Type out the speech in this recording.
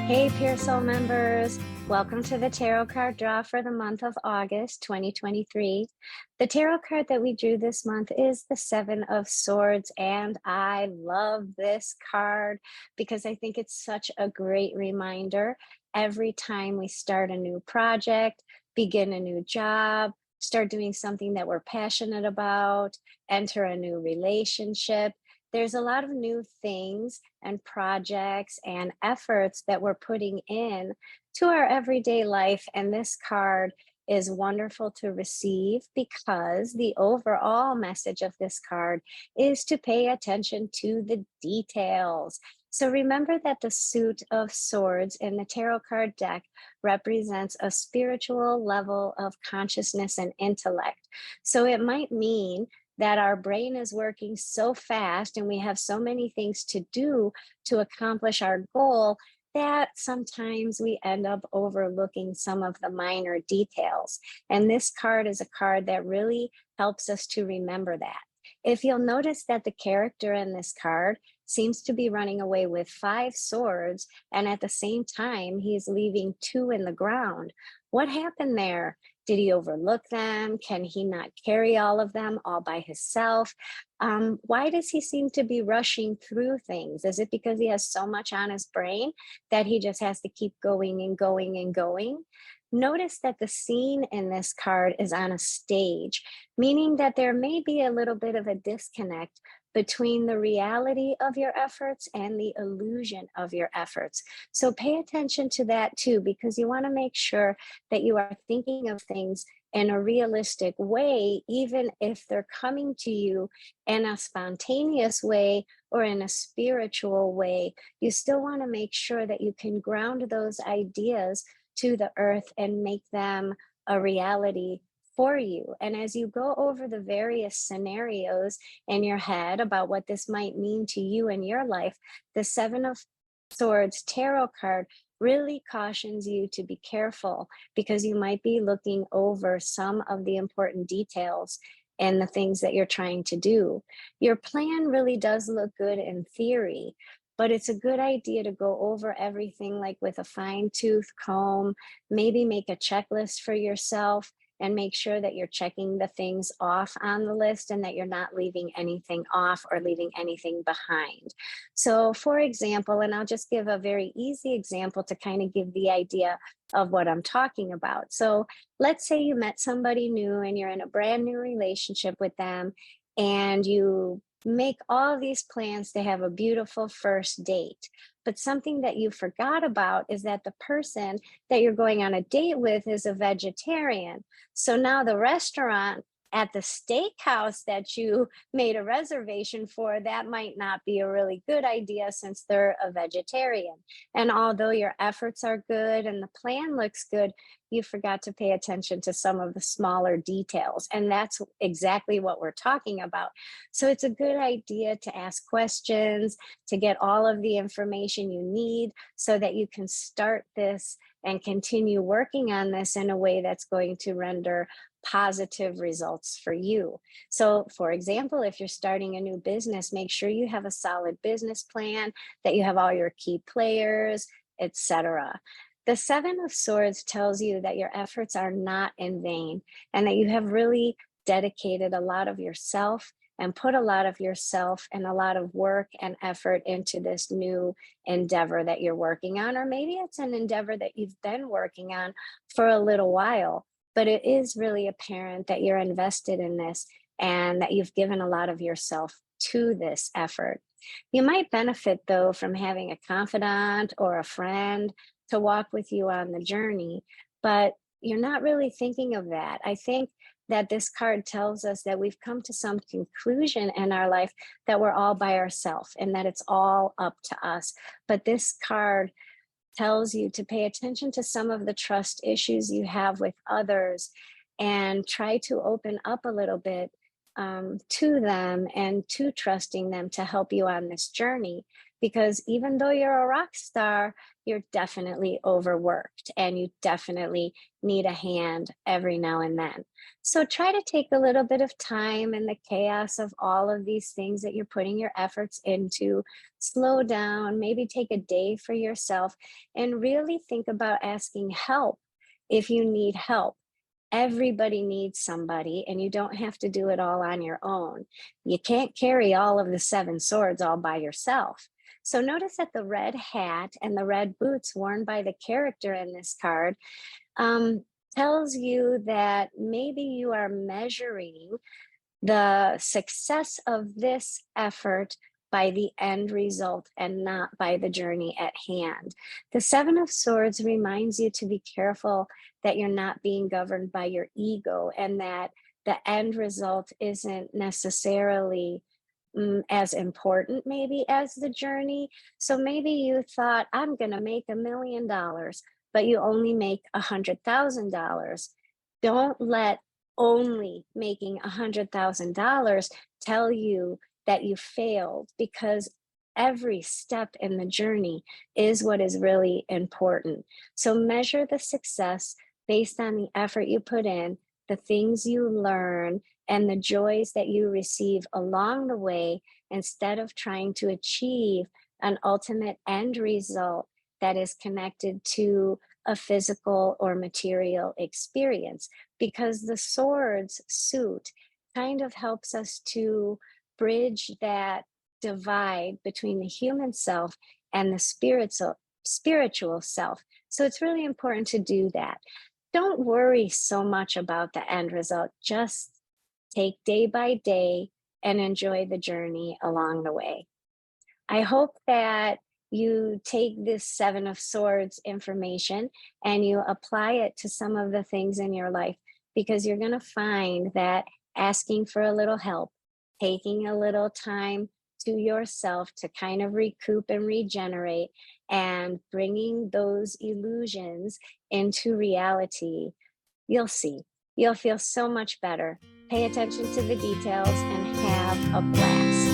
Hey, Pure Soul members. Welcome to the tarot card draw for the month of August 2023. The tarot card that we drew this month is the Seven of Swords, and I love this card because I think it's such a great reminder every time we start a new project, begin a new job, start doing something that we're passionate about, enter a new relationship. There's a lot of new things and projects and efforts that we're putting in to our everyday life. And this card is wonderful to receive because the overall message of this card is to pay attention to the details. So remember that the suit of swords in the tarot card deck represents a spiritual level of consciousness and intellect. So it might mean that our brain is working so fast and we have so many things to do to accomplish our goal that sometimes we end up overlooking some of the minor details. And this card is a card that really helps us to remember that. If you'll notice that the character in this card seems to be running away with five swords, and at the same time, he's leaving two in the ground. What happened there? Did he overlook them? Can he not carry all of them all by himself? Why does he seem to be rushing through things? Is it because he has so much on his brain that he just has to keep going and going and going? Notice that the scene in this card is on a stage, meaning that there may be a little bit of a disconnect between the reality of your efforts and the illusion of your efforts. So pay attention to that too, because you want to make sure that you are thinking of things in a realistic way, even if they're coming to you in a spontaneous way or in a spiritual way. You still want to make sure that you can ground those ideas to the earth and make them a reality for you. And as you go over the various scenarios in your head about what this might mean to you in your life, the Seven of Swords tarot card really cautions you to be careful because you might be looking over some of the important details and the things that you're trying to do. Your plan really does look good in theory, but it's a good idea to go over everything like with a fine tooth comb, maybe make a checklist for yourself and make sure that you're checking the things off on the list and that you're not leaving anything off or leaving anything behind. So, for example, and I'll just give a very easy example to kind of give the idea of what I'm talking about. So, let's say you met somebody new and you're in a brand new relationship with them and you make all these plans to have a beautiful first date. But something that you forgot about is that the person that you're going on a date with is a vegetarian. So now the restaurant at the steakhouse that you made a reservation for, that might not be a really good idea since they're a vegetarian. And although your efforts are good and the plan looks good, you forgot to pay attention to some of the smaller details. And that's exactly what we're talking about. So it's a good idea to ask questions, to get all of the information you need so that you can start this and continue working on this in a way that's going to render positive results for you. So, for example, if you're starting a new business, make sure you have a solid business plan, that you have all your key players, etc. The Seven of Swords tells you that your efforts are not in vain and that you have really dedicated a lot of yourself and put a lot of yourself and a lot of work and effort into this new endeavor that you're working on. Or maybe it's an endeavor that you've been working on for a little while, but it is really apparent that you're invested in this and that you've given a lot of yourself to this effort. You might benefit, though, from having a confidant or a friend to walk with you on the journey, but you're not really thinking of that. I think that this card tells us that we've come to some conclusion in our life that we're all by ourselves and that it's all up to us. But this card tells you to pay attention to some of the trust issues you have with others and try to open up a little bit to them and to trusting them to help you on this journey. because even though you're a rock star, you're definitely overworked and you definitely need a hand every now and then. So try to take a little bit of time in the chaos of all of these things that you're putting your efforts into. Slow down, maybe take a day for yourself, and really think about asking help if you need help. Everybody needs somebody, and you don't have to do it all on your own. You can't carry all of the seven swords all by yourself. So notice that the red hat and the red boots worn by the character in this card um, tells you that maybe you are measuring the success of this effort by the end result and not by the journey at hand. The Seven of Swords reminds you to be careful that you're not being governed by your ego and that the end result isn't necessarily as important maybe as the journey. So maybe you thought, I'm going to make $1 million, but you only make $100,000. Don't let only making $100,000 tell you that you failed, because every step in the journey is what is really important. So measure the success based on the effort you put in, the things you learn, and the joys that you receive along the way, instead of trying to achieve an ultimate end result that is connected to a physical or material experience. Because the swords suit kind of helps us to bridge that divide between the human self and the spiritual self. So it's really important to do that. Don't worry so much about the end result. Just take day by day and enjoy the journey along the way. I hope that you take this Seven of Swords information and you apply it to some of the things in your life, because you're going to find that asking for a little help, taking a little time to yourself to kind of recoup and regenerate, and bringing those illusions into reality, you'll see. You'll feel so much better. Pay attention to the details and have a blast.